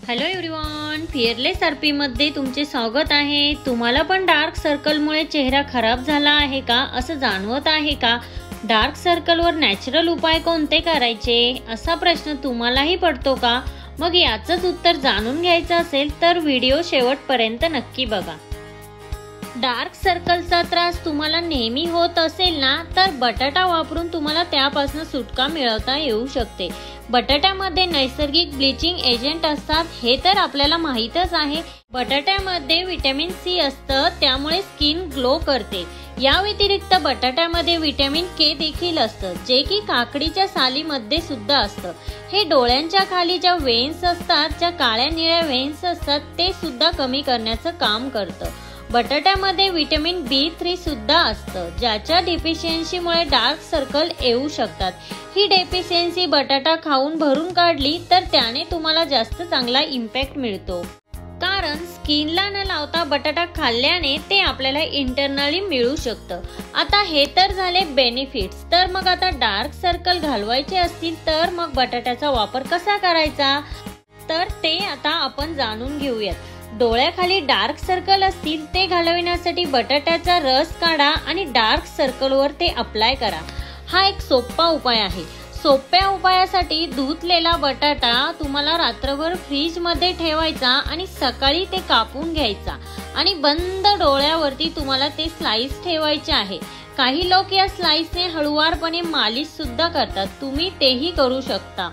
Hello everyone, fearless आरपीमध्ये तुमचे स्वागत आहे। तुम्हाला पण डार्क सर्कलमुळे चेहरा खराब झाला आहे का असं जाणवत आहे का? डार्क सर्कलवर नॅचरल उपाय कोणते करायचे असा प्रश्न तुम्हालाही पडतो का? मग याचंच उत्तर जाणून घ्यायचं असेल तर व्हिडिओ शेवटपर्यंत नक्की बघा। डार्क सर्कलचा त्रास तुम्हाला नेहमी होत असेल ना, तर बटाटा वापरून तुम्हाला त्यापासून सुटका मिळवता येऊ शकते। बटाट्यामध्ये नैसर्गिक ब्लीचिंग एजंट असतात हे तर आपल्याला माहीतच आहे। बटाट्यामध्ये व्हिटॅमिन सी असतं, त्यामुळे स्किन ग्लो करते। या व्यतिरिक्त बटाट्यामध्ये व्हिटॅमिन के देखील असतं, जे की काकडीच्या सालीमध्ये सुद्धा असतं। हे डोळ्यांच्या खाली ज्या वेन्स असतात, ज्या काळ्या निळ्या वेन्स असतात, ते सुद्धा कमी करण्याचं काम करतं। बटाट्यामध्ये व्हिटॅमिन B3 सुद्धा असतं, ज्याच्या डेफिशियन्सीमुळे डार्क सर्कल येऊ शकतात। ही डेफिशियन्सी बटाटा खाऊन भरून काढली तर त्याने तुम्हाला जास्त चांगला इम्पॅक्ट मिळतो, कारण स्किनला न लावता बटाटा खाल्ल्याने ते आपल्याला इंटरनली मिळू शकतं। आता हे तर झाले बेनिफिट्स। तर मग आता डार्क सर्कल घालवायचे असतील तर मग बटाट्याचा वापर कसा करायचा, तर ते आता आपण जाणून घेऊयात। डोळ्याखाली डार्क सर्कल असतील ते घालविण्यासाठी बटाट्याचा रस काढा आणि डार्क सर्कलवर ते अप्लाय करा। हा एक सोपा उपाय आहे। सोप्या उपायासाठी धुतलेला बटाटा तुम्हाला रात्रभर फ्रीज मध्ये ठेवायचा आणि सकाळी ते कापून घ्यायचा आणि बंद डोळ्यावरती तुम्हाला ते स्लाइस ठेवायचे आहे। काही लोक या स्लाइसने हळूवारपणे मालिश सुद्धा करतात, तुम्ही तेही करू शकता।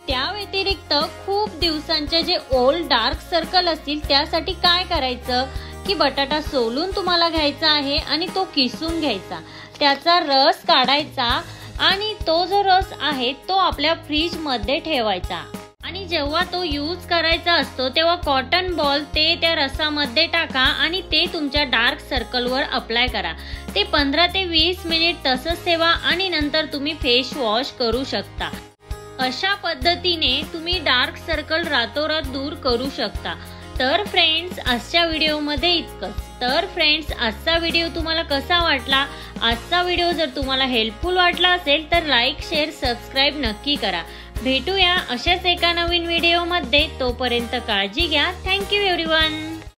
त्या व्यतिरिक्त खूप दिवसांचे जे ओल्ड डार्क सर्कल असतील त्यासाठी काय करायचं की बटाटा सोलून तुम्हाला घ्यायचा आहे आणि तो किसून घ्यायचा, त्याचा रस काढायचा आणि तो जो रस आहे तो आपल्या फ्रीज मध्ये ठेवायचा आणि जेव्हा तो यूज करायचा असतो तेव्हा कॉटन बॉल ते त्या रसामध्ये टाका आणि ते तुमच्या डार्क सर्कलवर अप्लाय करा। ते 15 ते 20 मिनिट तसंच ठेवा आणि नंतर तुम्ही फेस वॉश करू शकता। अशा पद्धतीने तुम्ही डार्क सर्कल रातोरात दूर करू शकता। तर फ्रेंड्स, आजच्या व्हिडिओमध्ये इतकंच। तर फ्रेंड्स, आजचा व्हिडिओ तुम्हाला कसा वाटला? आजचा व्हिडिओ जर तुम्हाला हेल्पफुल वाटला असेल तर लाईक, शेअर, सबस्क्राईब नक्की करा। भेटूया अशाच एका नवीन व्हिडिओमध्ये। तोपर्यंत काळजी घ्या। Thank you everyone.